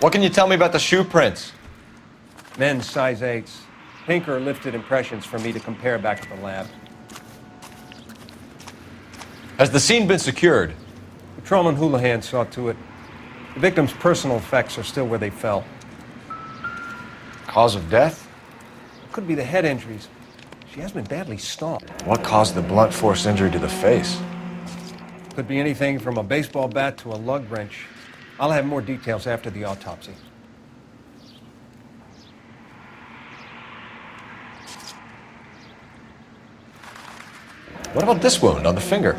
What can you tell me about the shoe prints? Men's size 8s. Pinker lifted impressions for me to compare back to the lab. Has the scene been secured? Patrolman Houlihan saw to it. The victim's personal effects are still where they fell. Cause of death? Could be the head injuries. She has been badly stomped. What caused the blunt force injury to the face? Could be anything from a baseball bat to a lug wrench. I'll have more details after the autopsy. What about this wound on the finger?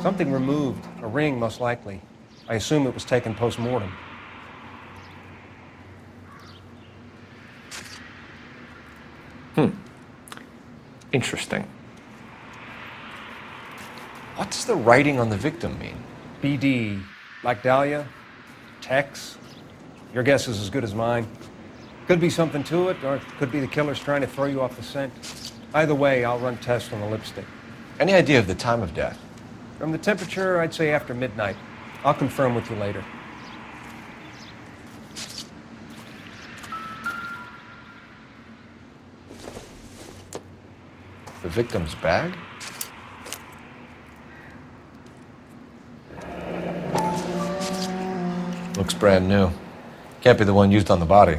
Something removed. A ring, most likely. I assume it was taken post-mortem. Interesting. What does the writing on the victim mean? BD. Black Dahlia? Tex? Your guess is as good as mine. Could be something to it, or it could be the killer's trying to throw you off the scent. Either way, I'll run tests on the lipstick. Any idea of the time of death? From the temperature, I'd say after midnight. I'll confirm with you later. The victim's bag? Looks brand new. Can't be the one used on the body.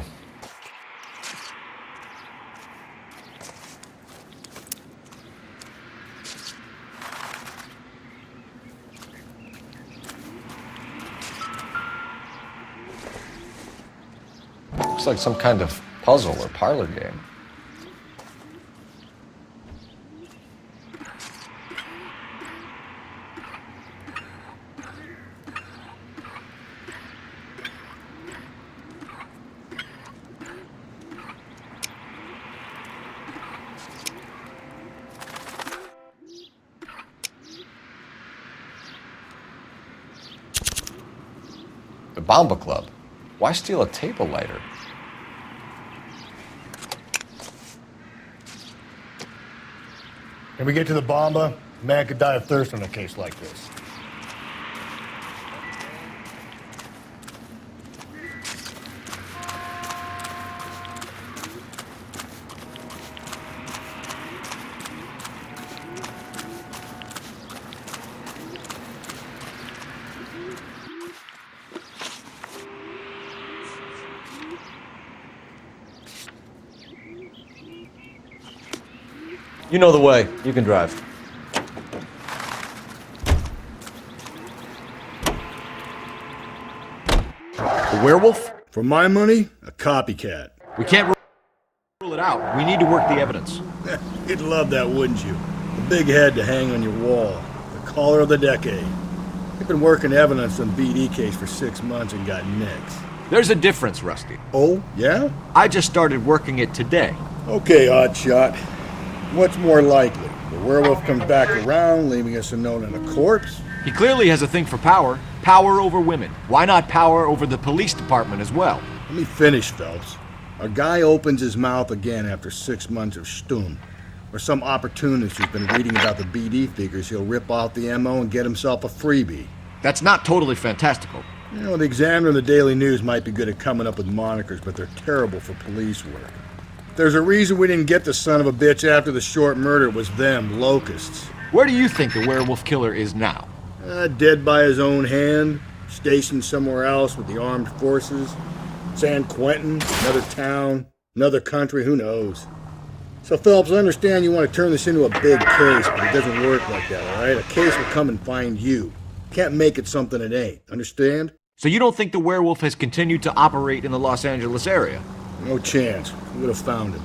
Looks like some kind of puzzle or parlor game. The Bomba Club. Why steal a table lighter? Can we get to the Bomba? A man could die of thirst on a case like this. You know the way. You can drive. The werewolf? For my money, a copycat. We can't rule it out. We need to work the evidence. You'd love that, wouldn't you? The big head to hang on your wall. The caller of the decade. You've been working evidence on BD case for 6 months and got nicks. There's a difference, Rusty. Oh, yeah? I just started working it today. Okay, oddshot. What's more likely? The werewolf comes back around, leaving us a note on a corpse? He clearly has a thing for power. Power over women. Why not power over the police department as well? Let me finish, Phelps. A guy opens his mouth again after 6 months of stum. Or some opportunist who's been reading about the BD figures he'll rip off the MO and get himself a freebie. That's not totally fantastical. You know, the Examiner and the Daily News might be good at coming up with monikers, but they're terrible for police work. There's a reason we didn't get the son of a bitch after the short murder. It was them, locusts. Where do you think the werewolf killer is now? Dead by his own hand, stationed somewhere else with the armed forces. San Quentin, another town, another country, who knows? So, Phelps, I understand you want to turn this into a big case, but it doesn't work like that, all right? A case will come and find you. Can't make it something it ain't, understand? So you don't think the werewolf has continued to operate in the Los Angeles area? No chance. We would have found him.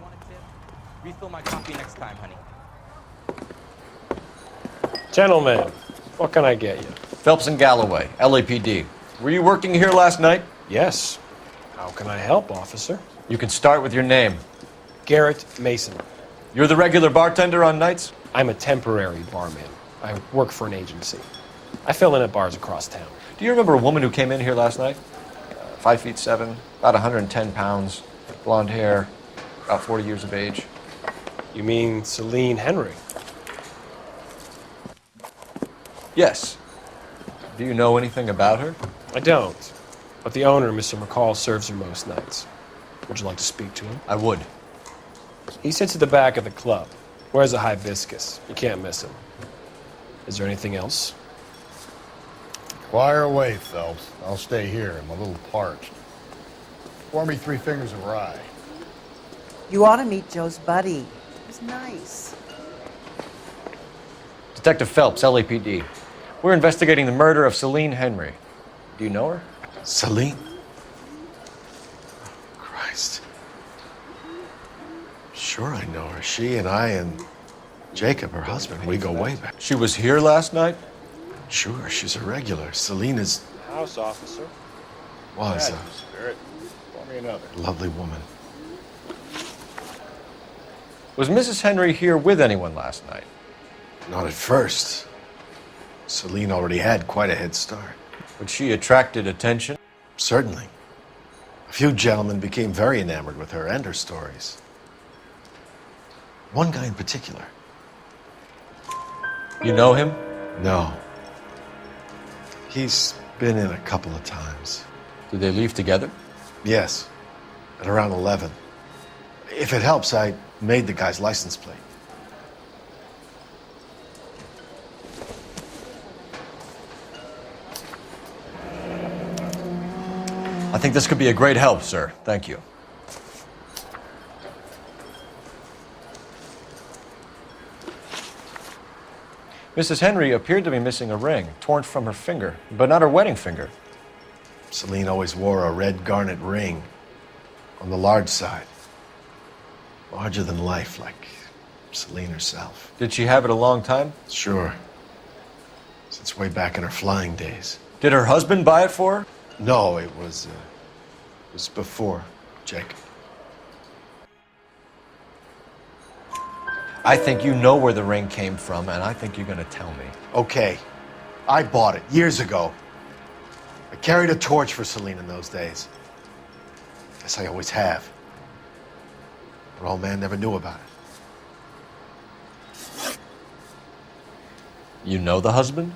Want a tip? Refill my coffee next time, honey. Gentlemen, what can I get you? Phelps and Galloway, LAPD. Were you working here last night? Yes. How can I help, officer? You can start with your name. Garrett Mason. You're the regular bartender on nights? I'm a temporary barman. I work for an agency. I fill in at bars across town. Do you remember a woman who came in here last night? 5'7", about 110 pounds, blonde hair, about 40 years of age. You mean Celine Henry? Yes. Do you know anything about her? I don't. But the owner, Mr. McCall, serves her most nights. Would you like to speak to him? I would. He sits at the back of the club. Wears a hibiscus. You can't miss him. Is there anything else? Fire away, Phelps. I'll stay here. I'm a little parched. Pour me 3 fingers of rye. You ought to meet Joe's buddy. He's nice. Detective Phelps, LAPD. We're investigating the murder of Celine Henry. Do you know her? Celine? Christ. Sure I know her. She and I and Jacob, her husband, we go way back. She was here last night? Sure, she's a regular. Celine is... House officer. was a Spirit. Pour me another. lovely woman. Was Mrs. Henry here with anyone last night? Not at first. Celine already had quite a head start. But she attracted attention? Certainly. A few gentlemen became very enamored with her and her stories. One guy in particular. You know him? No. He's been in a couple of times. Did they leave together? Yes, at around 11. If it helps, I made the guy's license plate. I think this could be a great help, sir. Thank you. Mrs. Henry appeared to be missing a ring, torn from her finger, but not her wedding finger. Celine always wore a red garnet ring on the large side. Larger than life, like Celine herself. Did she have it a long time? Sure. Since way back in her flying days. Did her husband buy it for her? No, it was before Jacob. I think you know where the ring came from, and I think you're going to tell me. Okay, I bought it years ago. I carried a torch for Celine in those days. Guess I always have. Her old man never knew about it. You know the husband?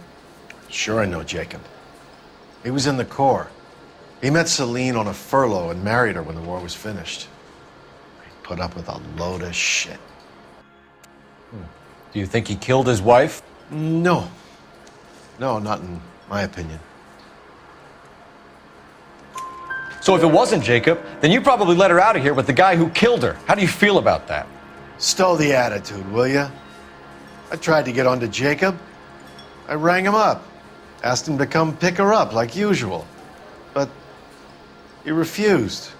Sure I know Jacob. He was in the Corps. He met Celine on a furlough and married her when the war was finished. He put up with a load of shit. Do you think he killed his wife? No. No, not in my opinion. So if it wasn't Jacob, then you probably let her out of here with the guy who killed her. How do you feel about that? Stow the attitude, will ya? I tried to get on to Jacob. I rang him up. Asked him to come pick her up like usual. But he refused.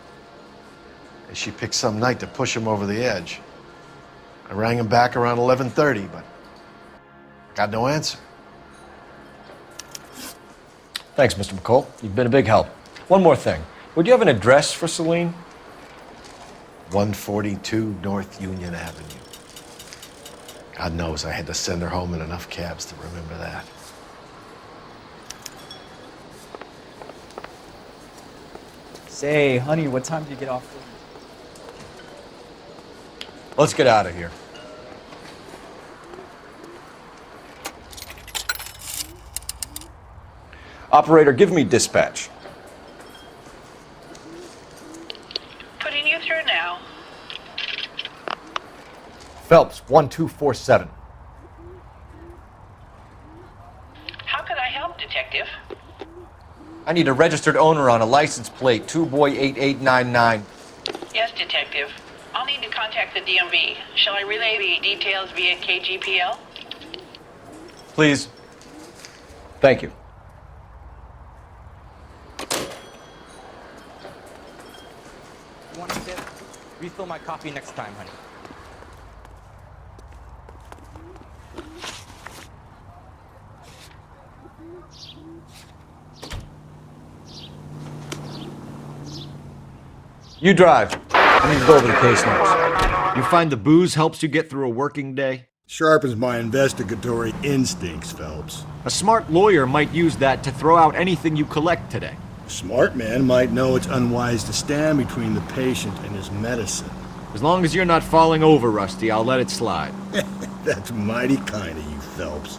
And she picked some night to push him over the edge. I rang him back around 11:30, but got no answer. Thanks, Mr. McCall. You've been a big help. One more thing. Would you have an address for Celine? 142 North Union Avenue. God knows I had to send her home in enough cabs to remember that. Say, honey, what time do you get off? Let's get out of here. Operator, give me dispatch. Putting you through now. Phelps, 1247. How could I help, Detective? I need a registered owner on a license plate, 2boy8899. Yes, Detective. I'll need to contact the DMV. Shall I relay the details via KGPL? Please. Thank you. You want a tip? Refill my coffee next time, honey. You drive. I need to go over the case notes. You find the booze helps you get through a working day? Sharpens my investigatory instincts, Phelps. A smart lawyer might use that to throw out anything you collect today. A smart man might know it's unwise to stand between the patient and his medicine. As long as you're not falling over, Rusty, I'll let it slide. That's mighty kind of you, Phelps.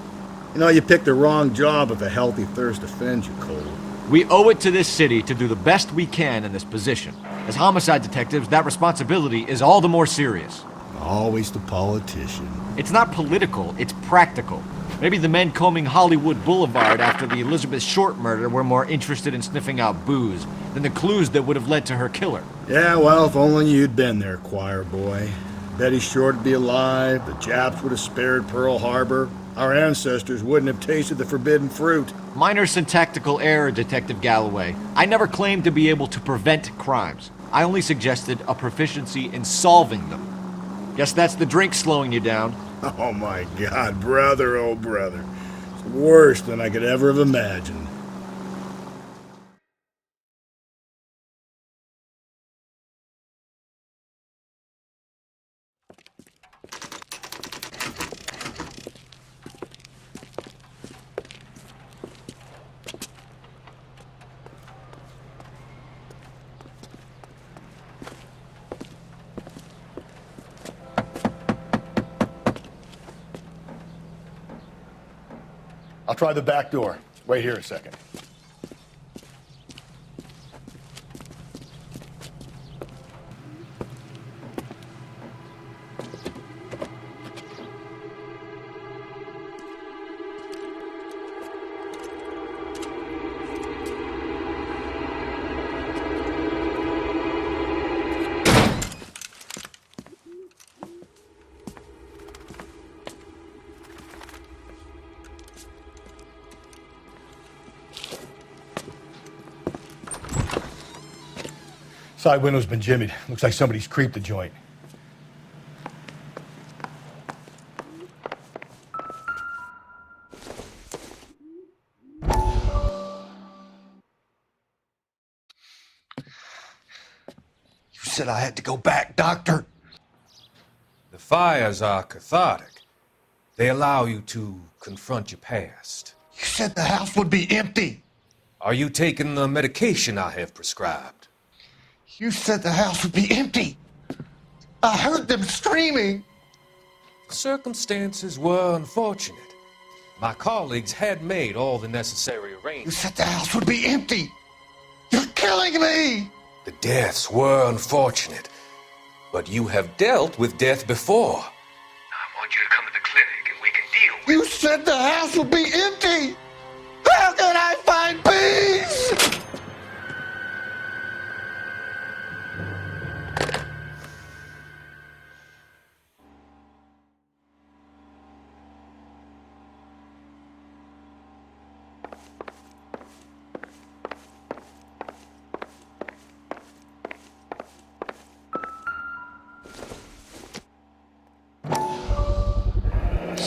You know, you picked the wrong job if a healthy thirst offends you, Cole. We owe it to this city to do the best we can in this position. As homicide detectives, that responsibility is all the more serious. Always the politician. It's not political, it's practical. Maybe the men combing Hollywood Boulevard after the Elizabeth Short murder were more interested in sniffing out booze than the clues that would have led to her killer. Yeah, well, if only you'd been there, choir boy. Betty Short would be alive, the Japs would have spared Pearl Harbor, our ancestors wouldn't have tasted the forbidden fruit. Minor syntactical error, Detective Galloway. I never claimed to be able to prevent crimes. I only suggested a proficiency in solving them. Guess that's the drink slowing you down. Oh my God, brother, oh brother. It's worse than I could ever have imagined. I'll try the back door. Wait here a second. Side window's been jimmied. Looks like somebody's creeped the joint. You said I had to go back, Doctor. The fires are cathartic. They allow you to confront your past. You said the house would be empty. Are you taking the medication I have prescribed? You said the house would be empty. I heard them screaming. Circumstances were unfortunate. My colleagues had made all the necessary You arrangements. said the house would be empty. You're killing me. The deaths were unfortunate, but you have dealt with death before. I want you to come to the clinic and we can deal with You said the house would be empty. How can I find peace?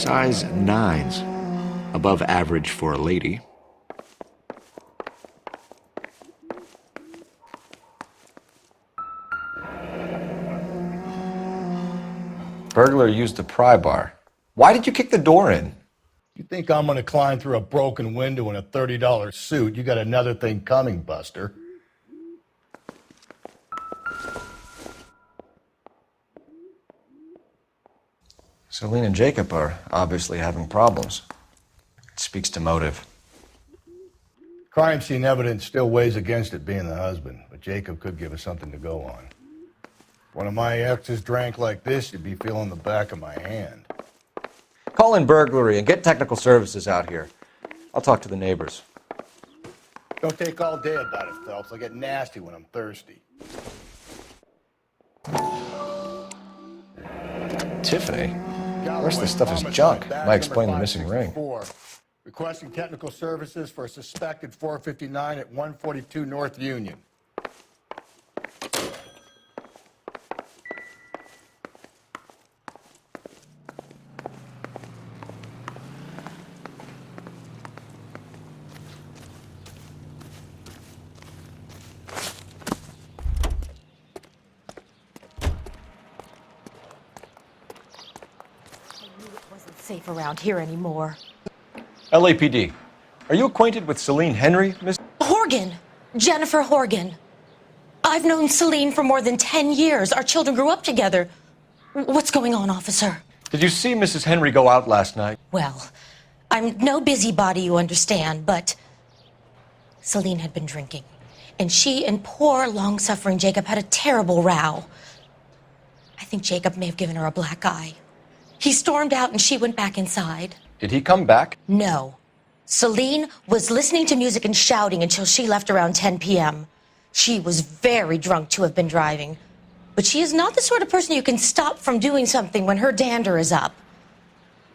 Size 9s. Above average for a lady. Burglar used a pry bar. Why did you kick the door in? You think I'm gonna climb through a broken window in a $30 suit? You got another thing coming, Buster. Celine and Jacob are obviously having problems. It speaks to motive. Crime scene evidence still weighs against it being the husband, but Jacob could give us something to go on. If one of my exes drank like this, you'd be feeling the back of my hand. Call in burglary and get technical services out here. I'll talk to the neighbors. Don't take all day about it, Phelps. I get nasty when I'm thirsty. Tiffany? The rest of the stuff is junk. Might explain the missing ring. Requesting technical services for a suspected 459 at 142 North Union. safe around here anymore. LAPD. Are you acquainted with Celine Henry, Miss? Horgan! Jennifer Horgan. I've known Celine for more than 10 years. Our children grew up together. What's going on, officer? Did you see Mrs. Henry go out last night? Well, I'm no busybody, you understand, but Celine had been drinking. And she and poor, long-suffering Jacob had a terrible row. I think Jacob may have given her a black eye. He stormed out and she went back inside. Did he come back? No. Celine was listening to music and shouting until she left around 10 p.m. She was very drunk to have been driving. But she is not the sort of person you can stop from doing something when her dander is up.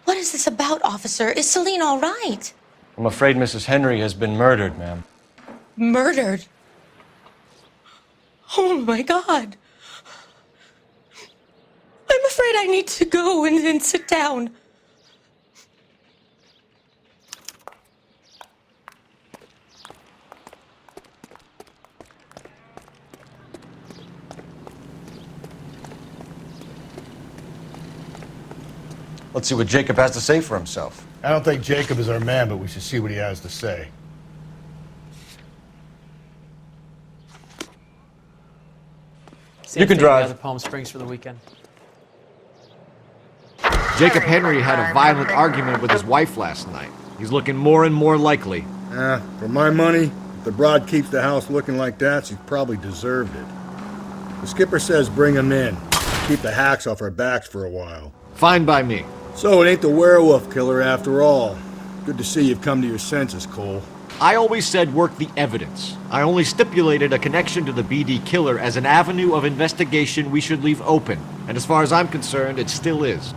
What is this about, officer? Is Celine all right? I'm afraid Mrs. Henry has been murdered, ma'am. Murdered? Oh, my God. I'm afraid I need to go and sit down. Let's see what Jacob has to say for himself. I don't think Jacob is our man, but we should see what he has to say. You can drive. Out of Palm Springs for the weekend. Jacob Henry had a violent argument with his wife last night. He's looking more and more likely. For my money, if the broad keeps the house looking like that, she's probably deserved it. The skipper says bring him in. Keep the hacks off our backs for a while. Fine by me. So it ain't the werewolf killer after all. Good to see you've come to your senses, Cole. I always said work the evidence. I only stipulated a connection to the BD killer as an avenue of investigation we should leave open. And as far as I'm concerned, it still is.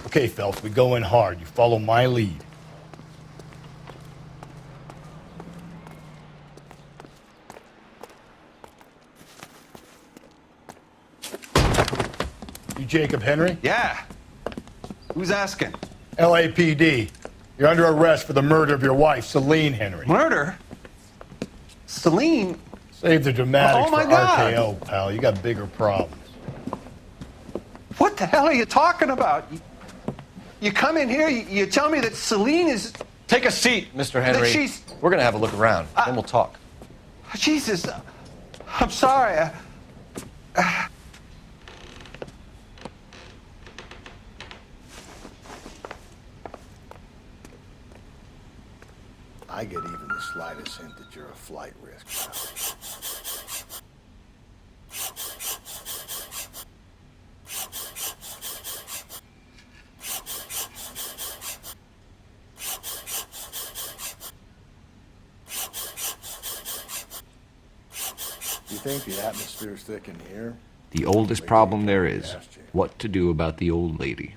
Okay, Phelps, we go in hard. You follow my lead. You Jacob Henry? Yeah. Who's asking? LAPD. You're under arrest for the murder of your wife, Celine Henry. Murder? Celine? Save the dramatics Oh, my for God. RKO, pal. You got bigger problems. What the hell are you talking about? You come in here, you tell me that Celine is... Take a seat, Mr. Henry. That she's... We're going to have a look around, then we'll talk. Jesus. I'm sorry. I get even the slightest hint that you're a flight risk, pal. You think the atmosphere's thick in here? The oldest problem there is, what to do about the old lady.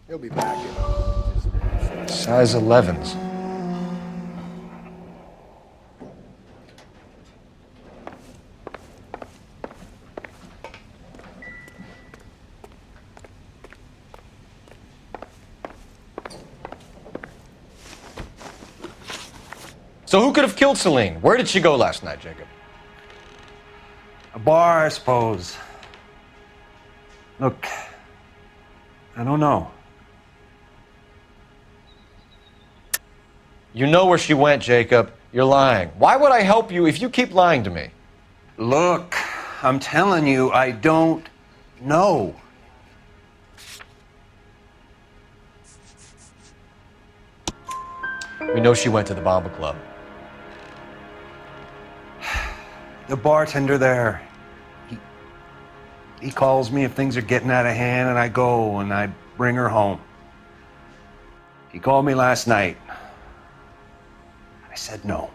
He'll be back in. Size 11s. So who could have killed Celine? Where did she go last night, Jacob? A bar, I suppose. Look, I don't know. You know where she went, Jacob. You're lying. Why would I help you if you keep lying to me? Look, I'm telling you, I don't know. We know she went to the Bomba Club. The bartender there, he calls me if things are getting out of hand, and I go and I bring her home. He called me last night. I said no.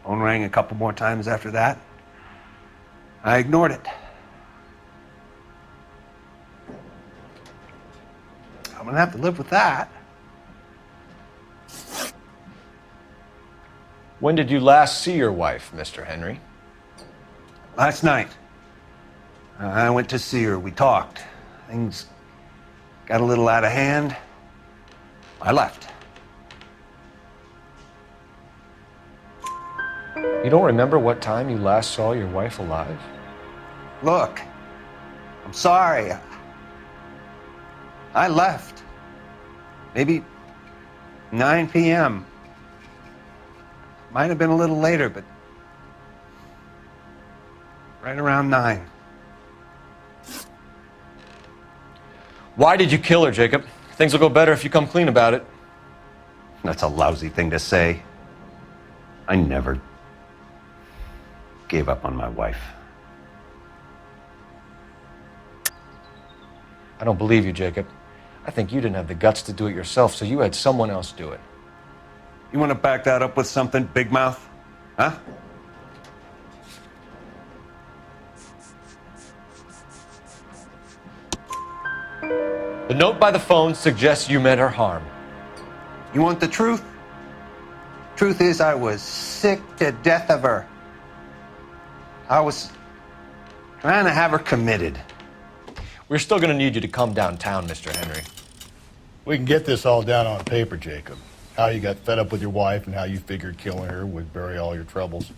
Phone rang a couple more times after that. I ignored it. I'm gonna have to live with that. When did you last see your wife, Mr. Henry? Last night, I went to see her. We talked. Things got a little out of hand. I left. You don't remember what time you last saw your wife alive? Look, I'm sorry. I left. Maybe 9 p.m. Might have been a little later, but right around 9. Why did you kill her, Jacob? Things will go better if you come clean about it. That's a lousy thing to say. I never gave up on my wife. I don't believe you, Jacob. I think you didn't have the guts to do it yourself, so you had someone else do it. You want to back that up with something, Big Mouth? Huh? The note by the phone suggests you meant her harm. You want the truth? Truth is, I was sick to death of her. I was trying to have her committed. We're still going to need you to come downtown, Mr. Henry. We can get this all down on paper, Jacob. How you got fed up with your wife and how you figured killing her would bury all your troubles.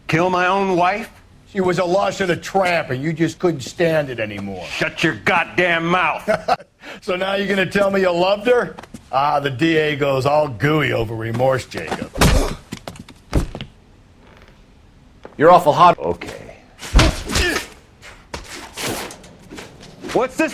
Kill my own wife? She was a lush and a tramp, and you just couldn't stand it anymore. Shut your goddamn mouth. So now you're gonna tell me you loved her? Ah, the DA goes all gooey over remorse, Jacob. You're awful hot. Okay. What's this?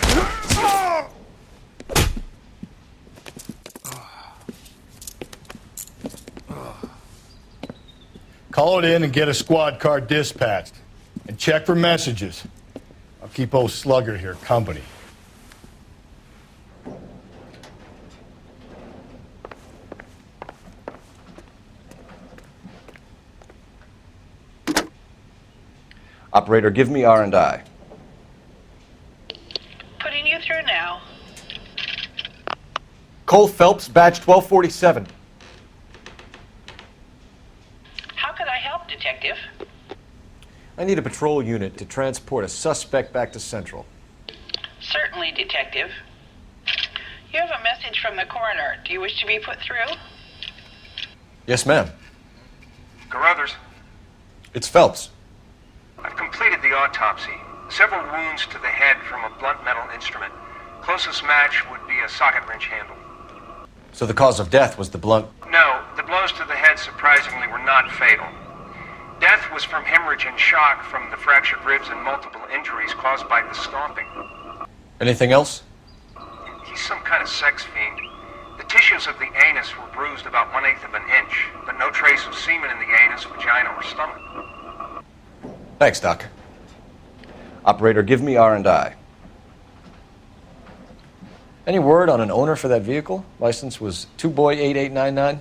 Call it in and get a squad car dispatched. And check for messages. I'll keep old Slugger here company. Operator, give me R&I. Putting you through now. Cole Phelps, badge 1247. How could I help, Detective? I need a patrol unit to transport a suspect back to Central. Certainly, Detective. You have a message from the coroner. Do you wish to be put through? Yes, ma'am. Carruthers, It's Phelps. I've completed the autopsy. Several wounds to the head from a blunt metal instrument. Closest match would be a socket wrench handle. So the cause of death was the blunt... No, the blows to the head surprisingly were not fatal. Death was from hemorrhage and shock from the fractured ribs and multiple injuries caused by the stomping. Anything else? He's some kind of sex fiend. The tissues of the anus were bruised about 1/8 of an inch, but no trace of semen in the anus, vagina, or stomach. Thanks, Doc. Operator, give me R&I. Any word on an owner for that vehicle? License was 2boy8899.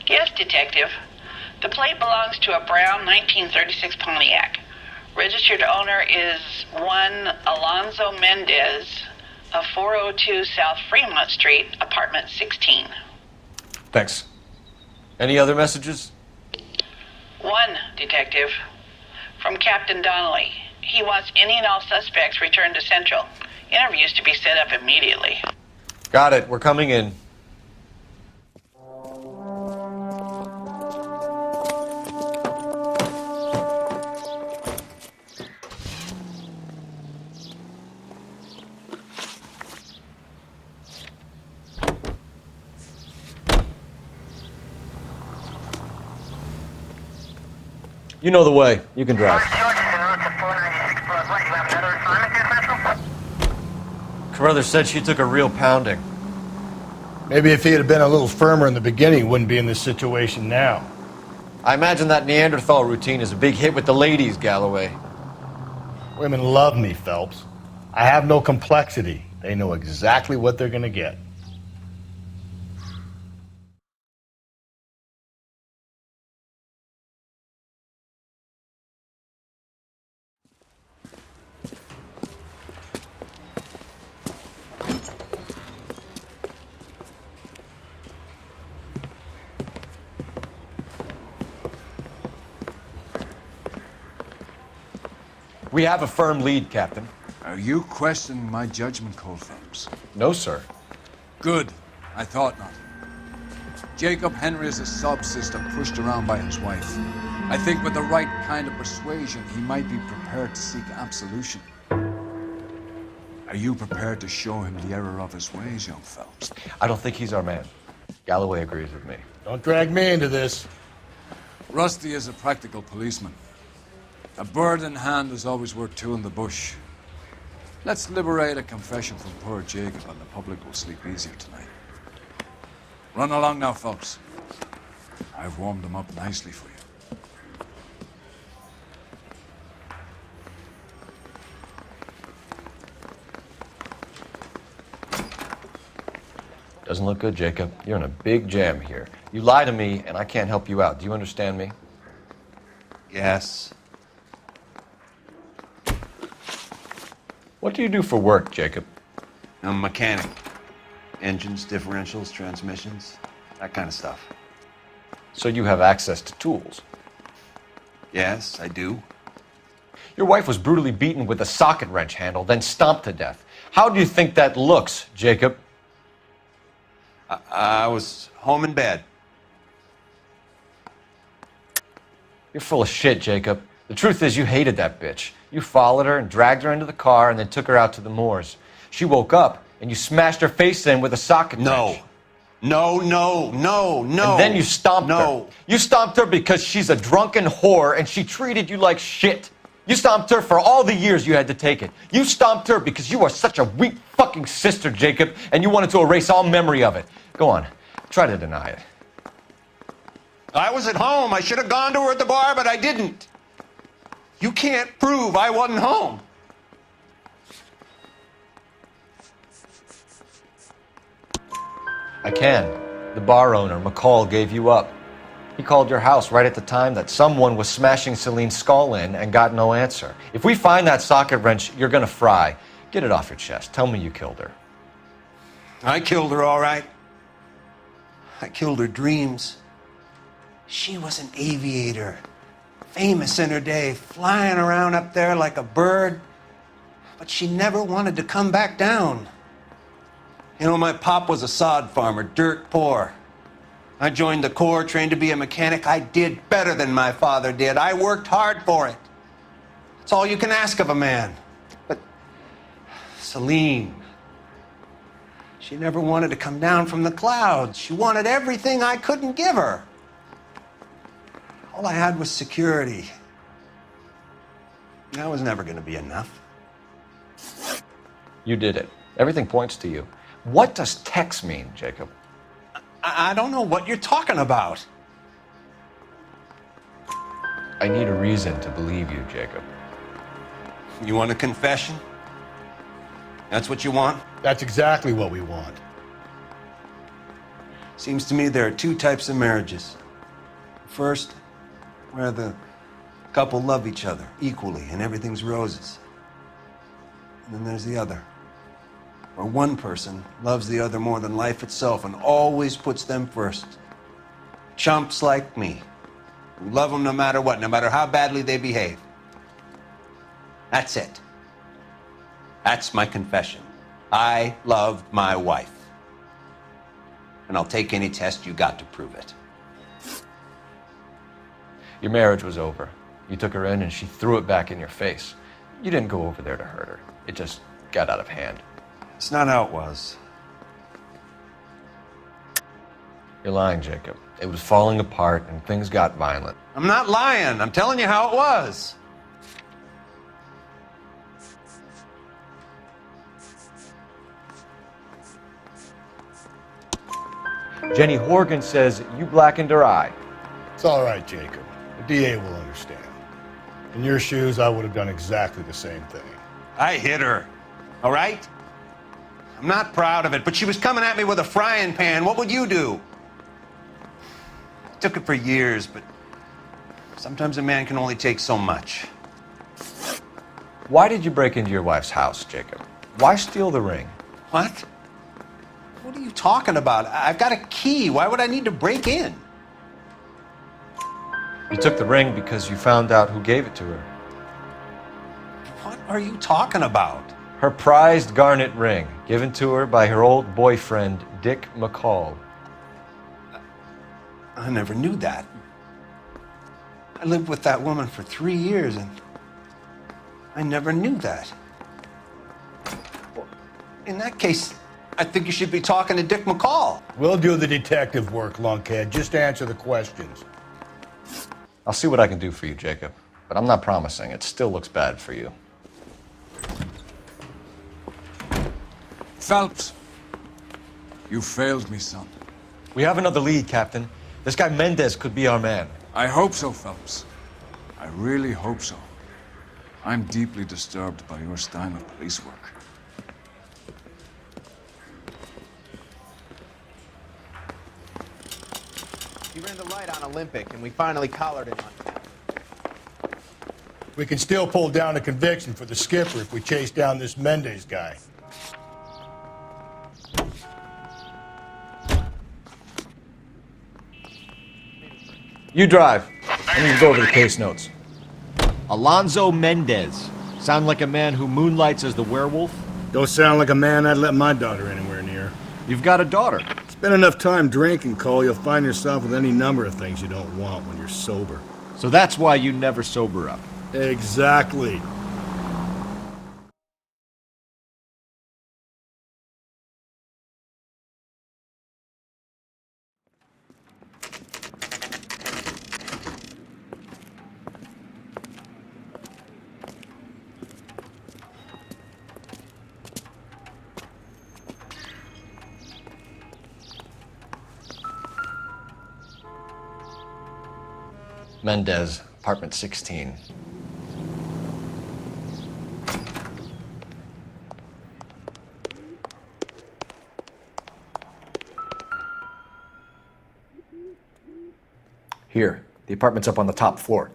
Yes, Detective. The plate belongs to a brown 1936 Pontiac. Registered owner is one Alonzo Mendez of 402 South Fremont Street, apartment 16. Thanks. Any other messages? One, Detective. From Captain Donnelly. He wants any and all suspects returned to Central. Interviews to be set up immediately. Got it. We're coming in. You know the way. You can drive. Carruthers said she took a real pounding. Maybe if he had been a little firmer in the beginning, he wouldn't be in this situation now. I imagine that Neanderthal routine is a big hit with the ladies, Galloway. Women love me, Phelps. I have no complexity. They know exactly what they're gonna get. We have a firm lead, Captain. Are you questioning my judgment call, Phelps? No, sir. Good. I thought not. Jacob Henry is a sub-sister pushed around by his wife. I think with the right kind of persuasion, he might be prepared to seek absolution. Are you prepared to show him the error of his ways, young Phelps? I don't think he's our man. Galloway agrees with me. Don't drag me into this. Rusty is a practical policeman. A bird in hand is always worth two in the bush. Let's liberate a confession from poor Jacob and the public will sleep easier tonight. Run along now, Phelps. I've warmed them up nicely for you. Doesn't look good, Jacob. You're in a big jam here. You lie to me, and I can't help you out. Do you understand me? Yes. What do you do for work, Jacob? I'm a mechanic. Engines, differentials, transmissions, that kind of stuff. So you have access to tools? Yes, I do. Your wife was brutally beaten with a socket wrench handle, then stomped to death. How do you think that looks, Jacob? I was home in bed. You're full of shit, Jacob. The truth is you hated that bitch. You followed her and dragged her into the car and then took her out to the moors. She woke up and you smashed her face in with a socket wrench. No. And then you stomped her. You stomped her because she's a drunken whore and she treated you like shit. You stomped her for all the years you had to take it. You stomped her because you are such a weak fucking sister, Jacob, and you wanted to erase all memory of it. Go on. Try to deny it. I was at home. I should have gone to her at the bar, but I didn't. You can't prove I wasn't home. I can. The bar owner, McCall, gave you up. He called your house right at the time that someone was smashing Celine's skull in and got no answer. If we find that socket wrench, you're gonna fry. Get it off your chest. Tell me you killed her. I killed her, all right. I killed her dreams. She was an aviator, famous in her day, flying around up there like a bird, but she never wanted to come back down. You know, my pop was a sod farmer, dirt poor. I joined the Corps, trained to be a mechanic. I did better than my father did. I worked hard for it. That's all you can ask of a man. But Celine, she never wanted to come down from the clouds. She wanted everything I couldn't give her. All I had was security. That was never going to be enough. You did it. Everything points to you. What does Tex mean, Jacob? I don't know what you're talking about. I need a reason to believe you, Jacob. You want a confession? That's what you want? That's exactly what we want. Seems to me there are two types of marriages. First, where the couple love each other equally and everything's roses. And then there's the other, where one person loves the other more than life itself and always puts them first. Chumps like me, who love them no matter what, no matter how badly they behave. That's it. That's my confession. I loved my wife. And I'll take any test you got to prove it. Your marriage was over. You took her in and she threw it back in your face. You didn't go over there to hurt her. It just got out of hand. It's not how it was. You're lying, Jacob. It was falling apart and things got violent. I'm not lying. I'm telling you how it was. Jenny Horgan says you blackened her eye. It's all right, Jacob. The DA will understand. In your shoes, I would have done exactly the same thing. I hit her, all right? I'm not proud of it, but she was coming at me with a frying pan. What would you do? Took it for years, but sometimes a man can only take so much. Why did you break into your wife's house, Jacob? Why steal the ring? What? What are you talking about? I've got a key. Why would I need to break in? You took the ring because you found out who gave it to her. are you talking about? Her prized garnet ring, given to her by her old boyfriend, Dick McCall. I never knew that. I lived with that woman for 3 years, and I never knew that. Well, in that case, I think you should be talking to Dick McCall. We'll do the detective work, lunkhead. Just answer the questions. I'll see what I can do for you, Jacob. But I'm not promising. It still looks bad for you. Phelps, you failed me, son. We have another lead, Captain. This guy Mendez could be our man. I hope so, Phelps. I really hope so. I'm deeply disturbed by your style of police work. He ran the light on Olympic, and we finally collared him on that. We can still pull down a conviction for the skipper if we chase down this Mendez guy. You drive. I need to go over the case notes. Alonzo Mendez. Sound like a man who moonlights as the werewolf? Don't sound like a man I'd let my daughter anywhere near. You've got a daughter. Spend enough time drinking, Cole, you'll find yourself with any number of things you don't want when you're sober. So that's why you never sober up. Exactly. Mendez, apartment 16. Here, the apartment's up on the top floor.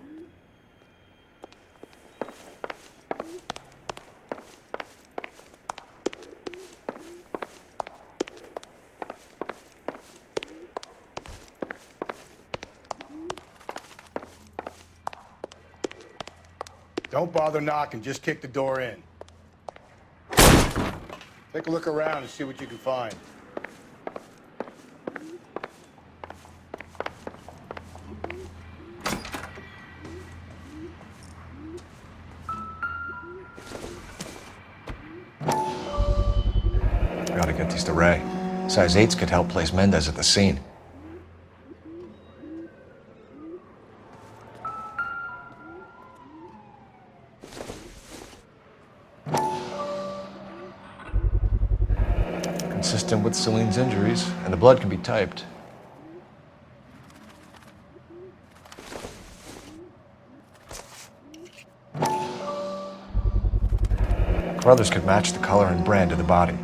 Don't bother knocking, just kick the door in. Take a look around and see what you can find. Gotta get these to Ray. Size 8s could help place Mendez at the scene. Consistent with Celine's injuries, and the blood can be typed. Carruthers could match the color and brand of the body.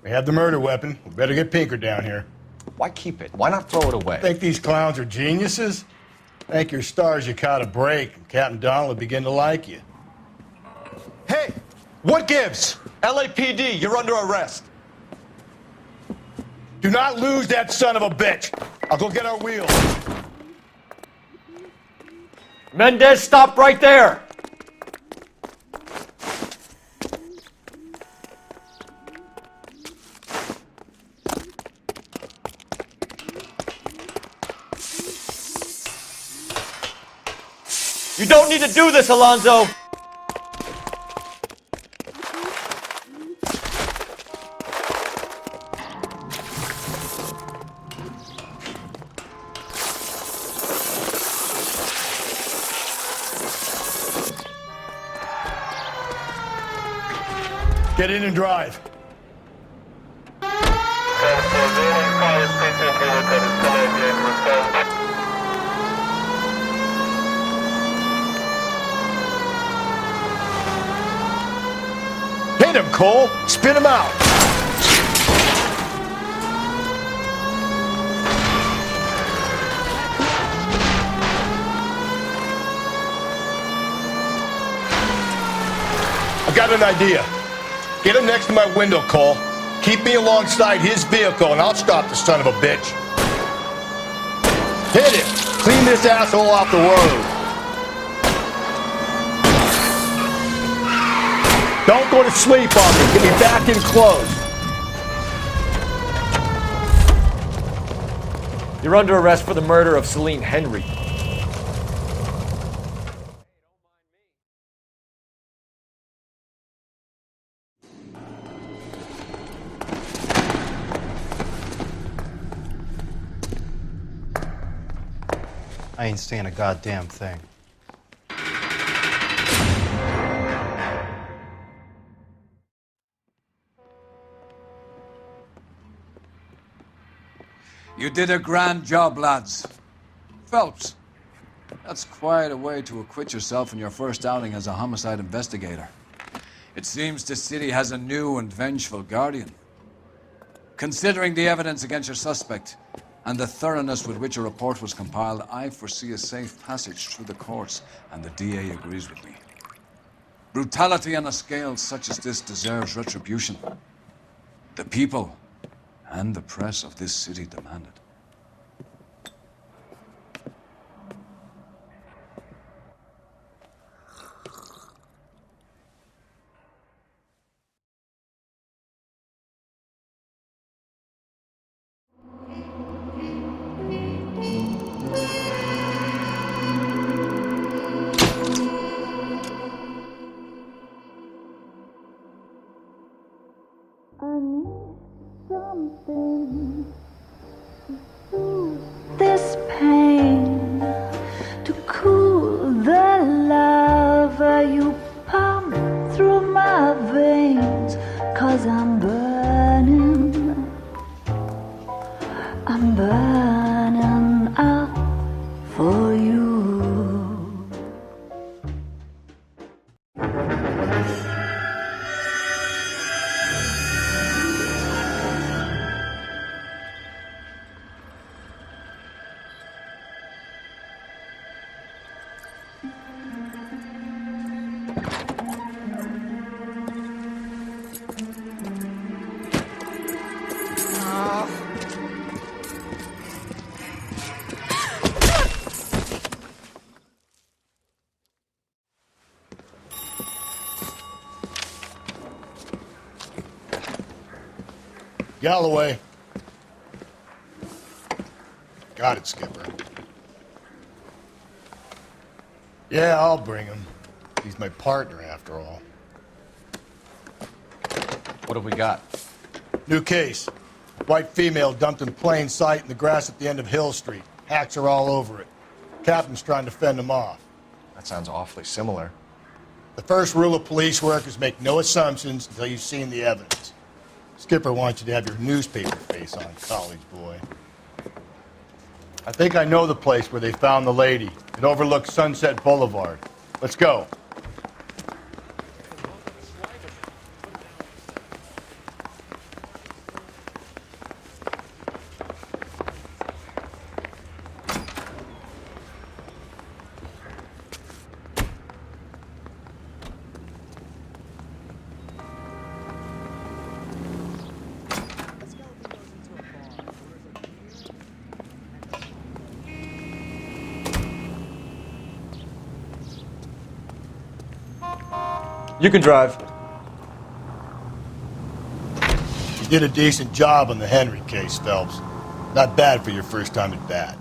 We have the murder weapon. We better get Pinker down here. Why keep it? Why not throw it away? Think these clowns are geniuses? Thank your stars you caught a break, and Captain Donald will begin to like you. Hey! What gives? LAPD, you're under arrest. Do not lose that son of a bitch. I'll go get our wheels. Mendez, stop right there! You don't need to do this, Alonzo! Get in and drive. Hit him, Cole. Spin him out. I've got an idea. Get him next to my window, Cole. Keep me alongside his vehicle, and I'll stop the son of a bitch. Hit it! Clean this asshole off the road. Don't go to sleep on me. Get me back in close. You're under arrest for the murder of Celine Henry. I ain't saying a goddamn thing. You did a grand job, lads. Phelps, that's quite a way to acquit yourself in your first outing as a homicide investigator. It seems the city has a new and vengeful guardian. Considering the evidence against your suspect and the thoroughness with which a report was compiled, I foresee a safe passage through the courts, and the DA agrees with me. Brutality on a scale such as this deserves retribution. The people and the press of this city demand it. This pain to cool the lava you pump through my veins, 'cause I'm burning out for you. Galloway. Got it, Skipper. Yeah, I'll bring him. He's my partner, after all. What have we got? New case. White female dumped in plain sight in the grass at the end of Hill Street. Hacks are all over it. Captain's trying to fend them off. That sounds awfully similar. The first rule of police work is make no assumptions until you've seen the evidence. Skipper wants you to have your newspaper face on, college boy. I think I know the place where they found the lady. It overlooks Sunset Boulevard. Let's go. You can drive. You did a decent job on the Henry case, Phelps. Not bad for your first time at bat.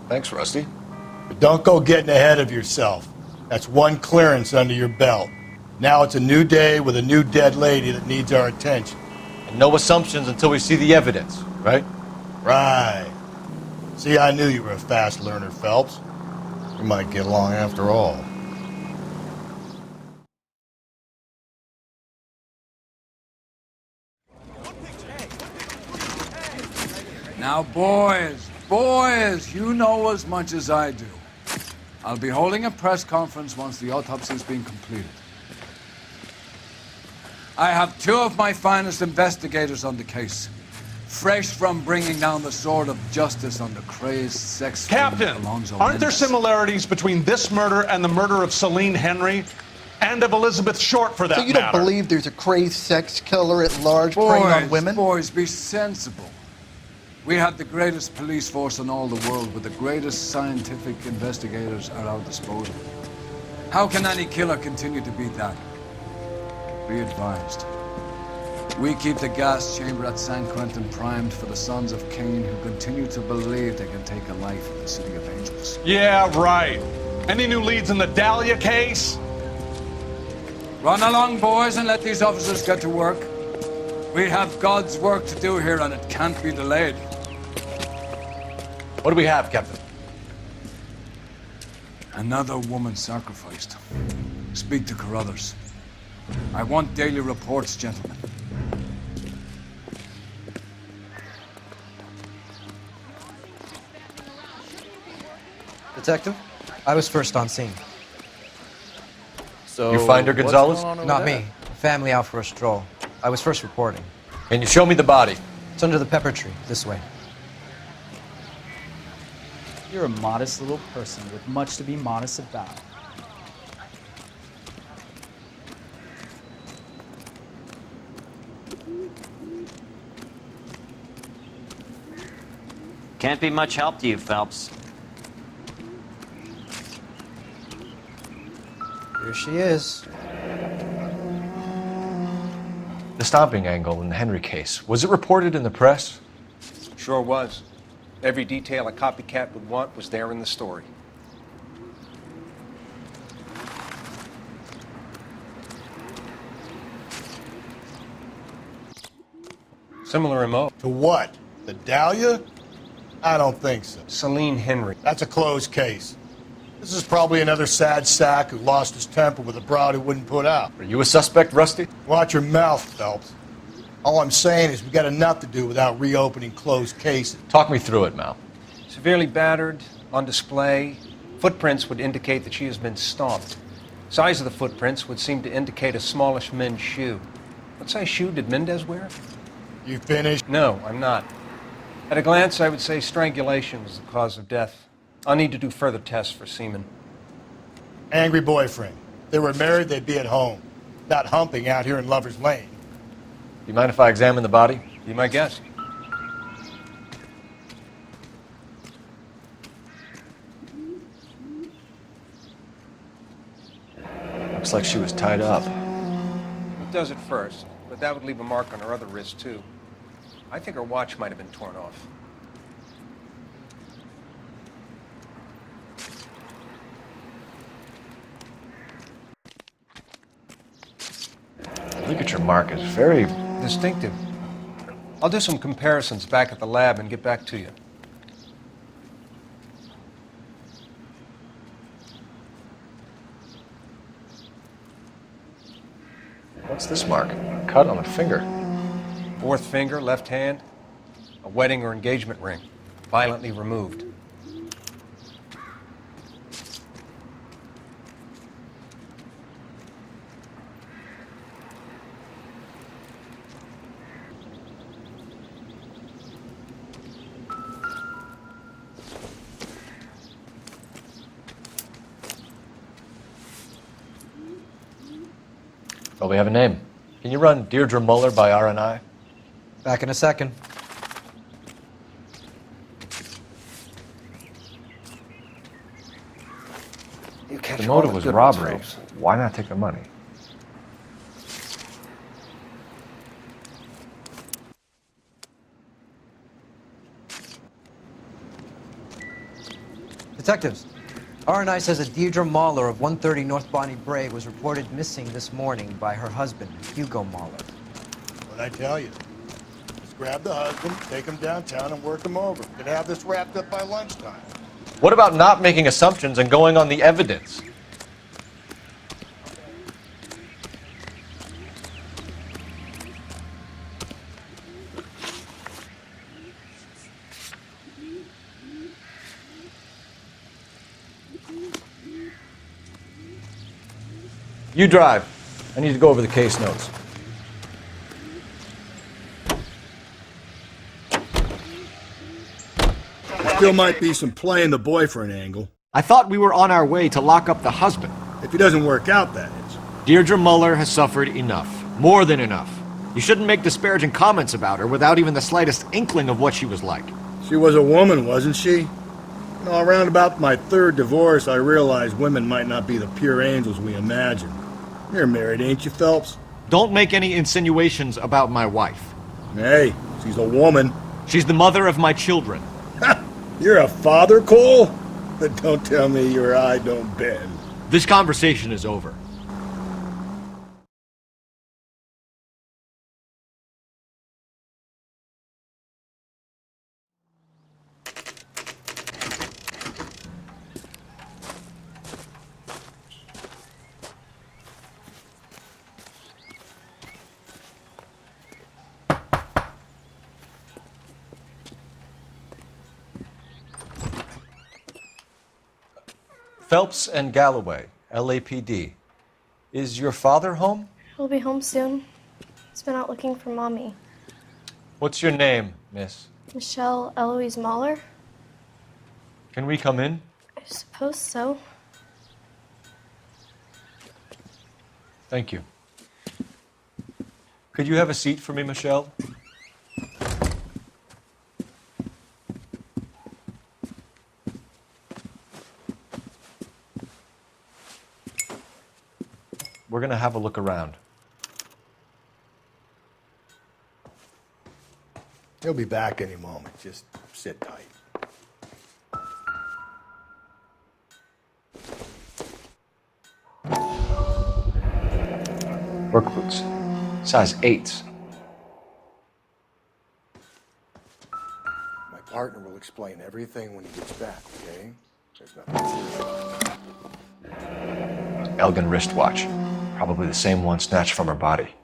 Thanks, Rusty. But don't go getting ahead of yourself. That's one clearance under your belt. Now it's a new day with a new dead lady that needs our attention. And no assumptions until we see the evidence, right? Right. See, I knew you were a fast learner, Phelps. We might get along after all. Now, boys, you know as much as I do. I'll be holding a press conference once the autopsy's been completed. I have two of my finest investigators on the case, fresh from bringing down the sword of justice on the crazed sex Captain, Alonzo aren't there Mendez. similarities between this murder and the murder of Celine Henry? And of Elizabeth Short, for that matter? So you don't believe there's a crazed sex killer at large preying on women? Boys, be sensible. We have the greatest police force in all the world with the greatest scientific investigators at our disposal. How can any killer continue to beat that? Be advised. We keep the gas chamber at San Quentin primed for the sons of Cain who continue to believe they can take a life in the City of Angels. Yeah, right. Any new leads in the Dahlia case? Run along, boys, and let these officers get to work. We have God's work to do here, and it can't be delayed. What do we have, Captain? Another woman sacrificed. Speak to Carruthers. I want daily reports, gentlemen. Detective, I was first on scene. So, you find her, Gonzalez? Not me. Family out for a stroll. I was first reporting. Can you show me the body? It's under the pepper tree, this way. You're a modest little person with much to be modest about. Can't be much help to you, Phelps. Here she is. The stomping angle in the Henry case, was it reported in the press? Sure was. Every detail a copycat would want was there in the story. Similar MO. To what? The Dahlia? I don't think so. Celine Henry. That's a closed case. This is probably another sad sack who lost his temper with a broad who wouldn't put out. Are you a suspect, Rusty? Watch your mouth, Phelps. All I'm saying is we got enough to do without reopening closed cases. Talk me through it, Mal. Severely battered, on display. Footprints would indicate that she has been stomped. Size of the footprints would seem to indicate a smallish men's shoe. What size shoe did Mendez wear? You finished? No, I'm not. At a glance, I would say strangulation was the cause of death. I'll need to do further tests for semen. Angry boyfriend. If they were married, they'd be at home. Not humping out here in Lover's Lane. Do you mind if I examine the body? Be my guest. Looks like she was tied up. It does at first, but that would leave a mark on her other wrist, too. I think her watch might have been torn off. Look at your mark. It's very distinctive. I'll do some comparisons back at the lab and get back to you. What's this mark? A cut on a finger. Fourth finger, left hand. A wedding or engagement ring. Violently removed. Well, we have a name. Can you run Deirdre Muller by RNI? Back in a second. The motive was robbery. Why not take the money? Detectives, RNI says that Deirdre Mahler of 130 North Bonnie Bray was reported missing this morning by her husband, Hugo Mahler. What'd I tell you? Just grab the husband, take him downtown, and work him over. Could have this wrapped up by lunchtime. What about not making assumptions and going on the evidence? You drive. I need to go over the case notes. Still might be some play in the boyfriend angle. I thought we were on our way to lock up the husband. If he doesn't work out, that is. Deirdre Muller has suffered enough. More than enough. You shouldn't make disparaging comments about her without even the slightest inkling of what she was like. She was a woman, wasn't she? You know, around about my third divorce, I realized women might not be the pure angels we imagine. You're married, ain't you, Phelps? Don't make any insinuations about my wife. Hey, she's a woman. She's the mother of my children. You're a father, Cole? But don't tell me your eye don't bend. This conversation is over. Phelps and Galloway, LAPD. Is your father home? He'll be home soon. He's been out looking for Mommy. What's your name, miss? Michelle Eloise Mahler? Can we come in? I suppose so. Thank you. Could you have a seat for me, Michelle? We're going to have a look around. He'll be back any moment. Just sit tight. Work boots. Size 8s. My partner will explain everything when he gets back, okay? There's nothing. Elgin wristwatch. Probably the same one snatched from her body.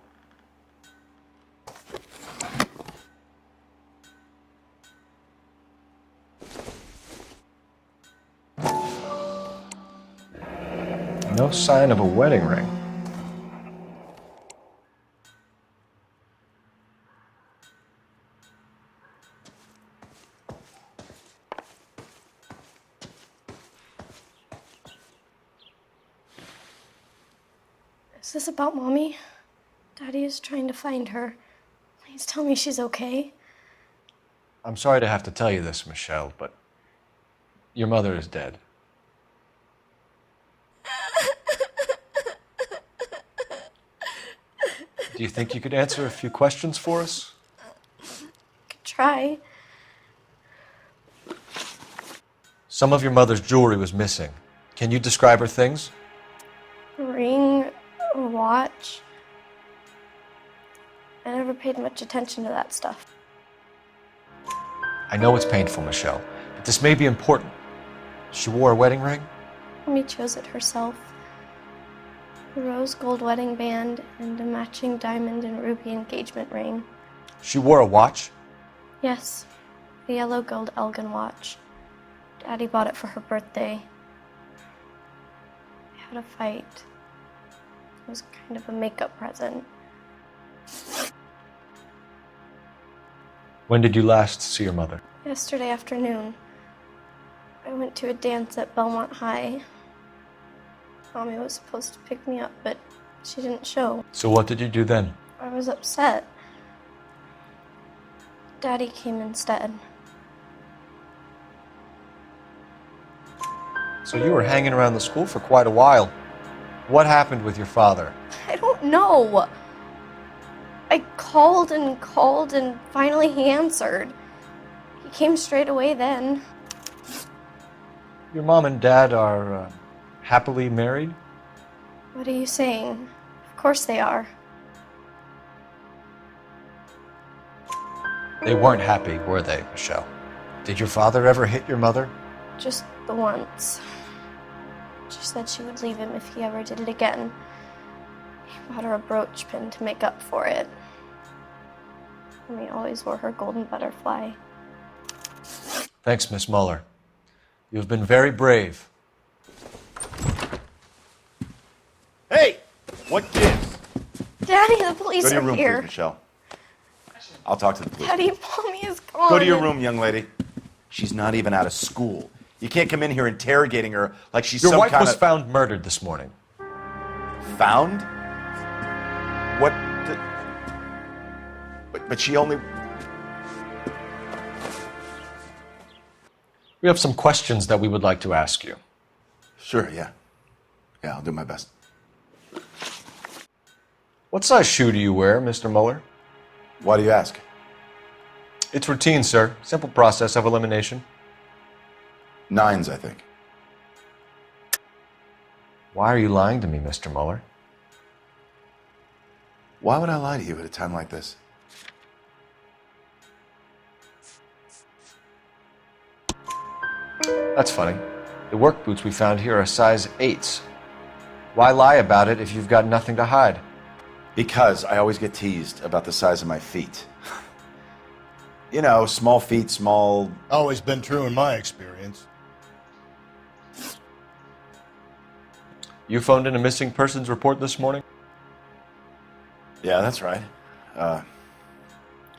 No sign of a wedding ring. Is this about Mommy? Daddy is trying to find her. Please tell me she's okay. I'm sorry to have to tell you this, Michelle, but your mother is dead. Do you think you could answer a few questions for us? Could try. Some of your mother's jewelry was missing. Can you describe her things? A ring, a watch. I never paid much attention to that stuff. I know it's painful, Michelle, but this may be important. She wore a wedding ring? Mommy chose it herself. A rose gold wedding band and a matching diamond and ruby engagement ring. She wore a watch? Yes, the yellow gold Elgin watch. Daddy bought it for her birthday. We had a fight. It was kind of a makeup present. When did you last see your mother? Yesterday afternoon. I went to a dance at Belmont High. Mommy was supposed to pick me up, but she didn't show. So what did you do then? I was upset. Daddy came instead. So you were hanging around the school for quite a while. What happened with your father? I don't know. I called and finally he answered. He came straight away then. Your mom and dad are happily married? What are you saying? Of course they are. They weren't happy, were they, Michelle? Did your father ever hit your mother? Just the once. She said she would leave him if he ever did it again. He bought her a brooch pin to make up for it. Mommy always wore her golden butterfly. Thanks, Miss Muller. You've been very brave. Hey! What gives? Daddy, the police Go to your are room, here. please, Michelle. I'll talk to the police. Daddy, Mommy is gone. Go to your room, young lady. She's not even out of school. You can't come in here interrogating her like she's Your some wife kind was of... found murdered this morning. Found? What? but she only... We have some questions that we would like to ask you. Sure, yeah. Yeah, I'll do my best. What size shoe do you wear, Mr. Mueller? Why do you ask? It's routine, sir. Simple process of elimination. 9s, I think. Why are you lying to me, Mr. Mueller? Why would I lie to you at a time like this? That's funny. The work boots we found here are size 8s. Why lie about it if you've got nothing to hide? Because I always get teased about the size of my feet. You know, small feet, small... Always been true in my experience. You phoned in a missing persons report this morning? Yeah, that's right.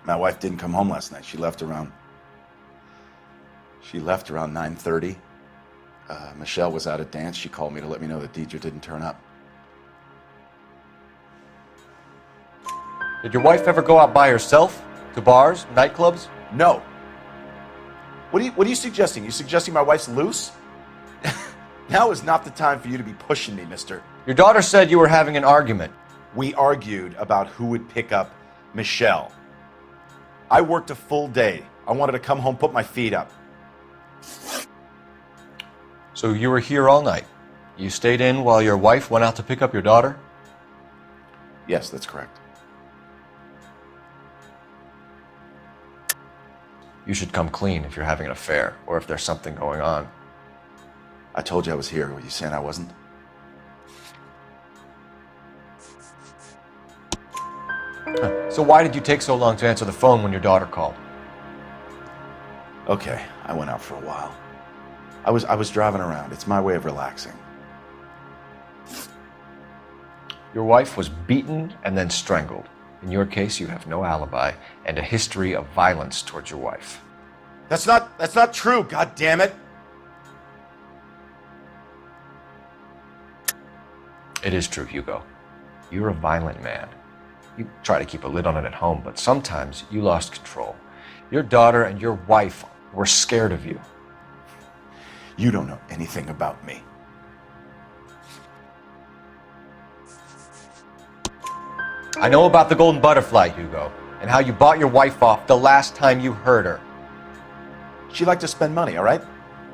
My wife didn't come home last night. She left around 9:30. Michelle was out at dance. She called me to let me know that Deidre didn't turn up. Did your wife ever go out by herself? To bars, nightclubs? No. What are you suggesting? You suggesting my wife's loose? Now is not the time for you to be pushing me, mister. Your daughter said you were having an argument. We argued about who would pick up Michelle. I worked a full day. I wanted to come home, put my feet up. So you were here all night. You stayed in while your wife went out to pick up your daughter? Yes, that's correct. You should come clean if you're having an affair or if there's something going on. I told you I was here. Were you saying I wasn't? So why did you take so long to answer the phone when your daughter called? Okay, I went out for a while. I was driving around. It's my way of relaxing. Your wife was beaten and then strangled. In your case, you have no alibi and a history of violence towards your wife. That's not true, God damn it. It is true, Hugo. You're a violent man. You try to keep a lid on it at home, but sometimes you lost control. Your daughter and your wife were scared of you. You don't know anything about me. I know about the golden butterfly, Hugo, and how you bought your wife off the last time you heard her. She liked to spend money, all right?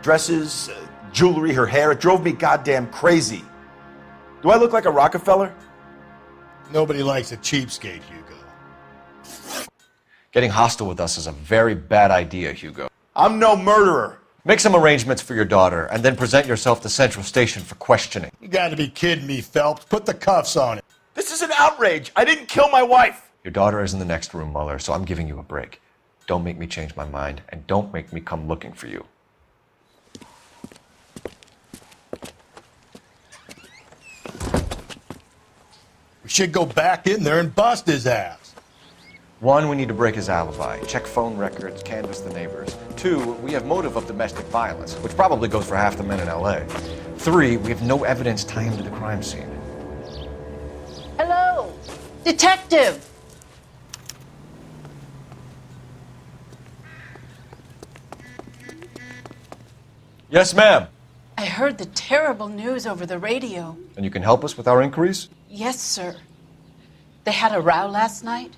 Dresses, jewelry, her hair. It drove me goddamn crazy. Do I look like a Rockefeller? Nobody likes a cheapskate, Hugo. Getting hostile with us is a very bad idea, Hugo. I'm no murderer. Make some arrangements for your daughter, and then present yourself to Central Station for questioning. You gotta be kidding me, Phelps. Put the cuffs on it. This is an outrage. I didn't kill my wife. Your daughter is in the next room, Mueller, so I'm giving you a break. Don't make me change my mind, and don't make me come looking for you. We should go back in there and bust his ass. 1, we need to break his alibi. Check phone records, canvass the neighbors. 2, we have motive of domestic violence, which probably goes for half the men in L.A. 3, we have no evidence tying him to the crime scene. Hello, detective. Yes, ma'am. I heard the terrible news over the radio. And you can help us with our inquiries? Yes, sir. They had a row last night.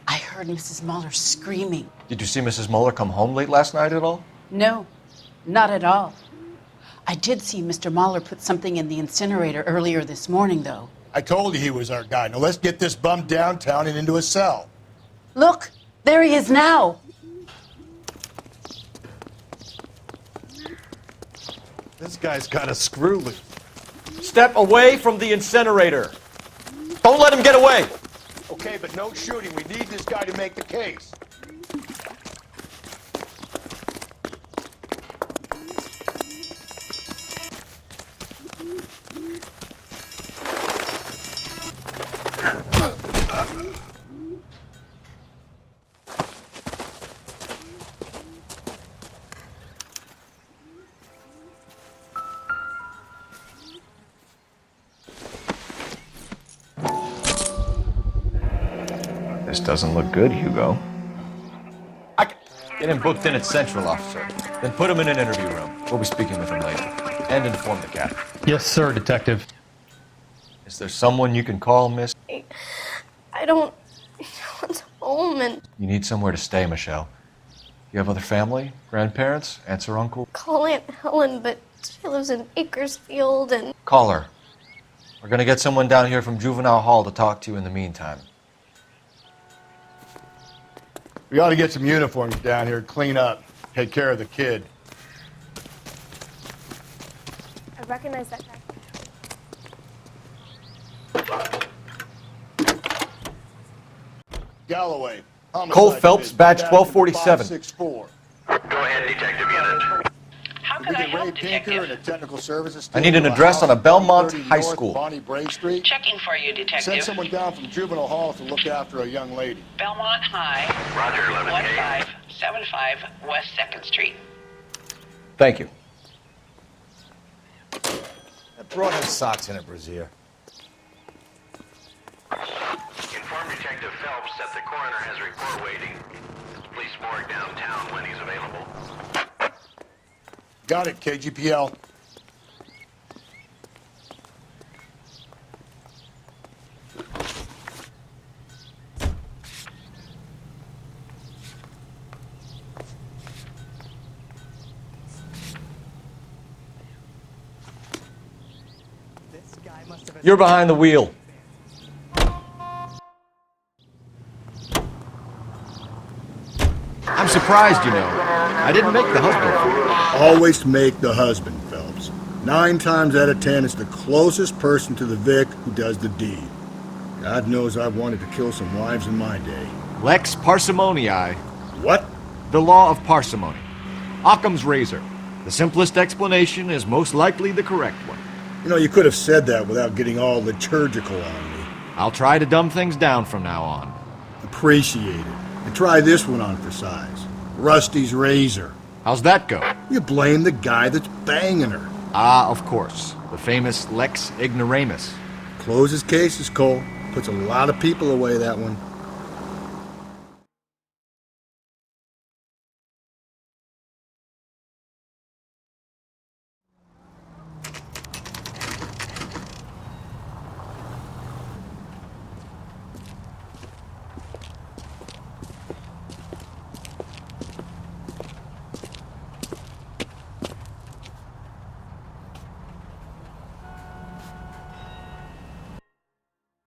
I heard Mrs. Mueller screaming. Did you see Mrs. Mueller come home late last night at all? No, not at all. I did see Mr. Mueller put something in the incinerator earlier this morning, though. I told you he was our guy. Now let's get this bum downtown and into a cell. Look, there he is now. This guy's got a screw loose. Step away from the incinerator. Don't let him get away. Okay, but no shooting. We need this guy to make the case. Doesn't look good, Hugo. Get him booked in at Central, officer. Then put him in an interview room. We'll be speaking with him later. And inform the captain. Yes, sir, Detective. Is there someone you can call, miss? I don't want home and You need somewhere to stay, Michelle. You have other family? Grandparents? Aunts or uncle? call Aunt Helen, but she lives in Bakersfield and Call her. We're gonna get someone down here from Juvenile Hall to talk to you in the meantime. We ought to get some uniforms down here, clean up, take care of the kid. I recognize that guy. Galloway. Cole Phelps, badge 1247. 564. Go ahead, Detective Unit. How Can can we I get help, Ray Pinker Detective? and a technical services I team need an to a address house on a at Belmont 130 High North School. Bonnie Bray Street. Checking for you, Detective. Send someone down from Juvenile Hall to look after a young lady. Belmont High. Roger, 1575 West 2nd Street. Thank you. That broad has socks in it, Brazier. Inform Detective Phelps that the coroner has a report waiting. Police morgue downtown when he's available. Got it, KGPL. You're behind the wheel. I'm surprised, you know. I didn't make the husband. Always make the husband, Phelps. 9 times out of 10, it's the closest person to the Vic who does the deed. God knows I've wanted to kill some wives in my day. Lex parsimoniae. What? The law of parsimony. Occam's razor. The simplest explanation is most likely the correct one. You know, you could have said that without getting all liturgical on me. I'll try to dumb things down from now on. Appreciate it. And try this one on for size. Rusty's razor. How's that go? You blame the guy that's banging her. Ah, of course. The famous Lex Ignoramus. Closes cases, Cole. Puts a lot of people away, that one.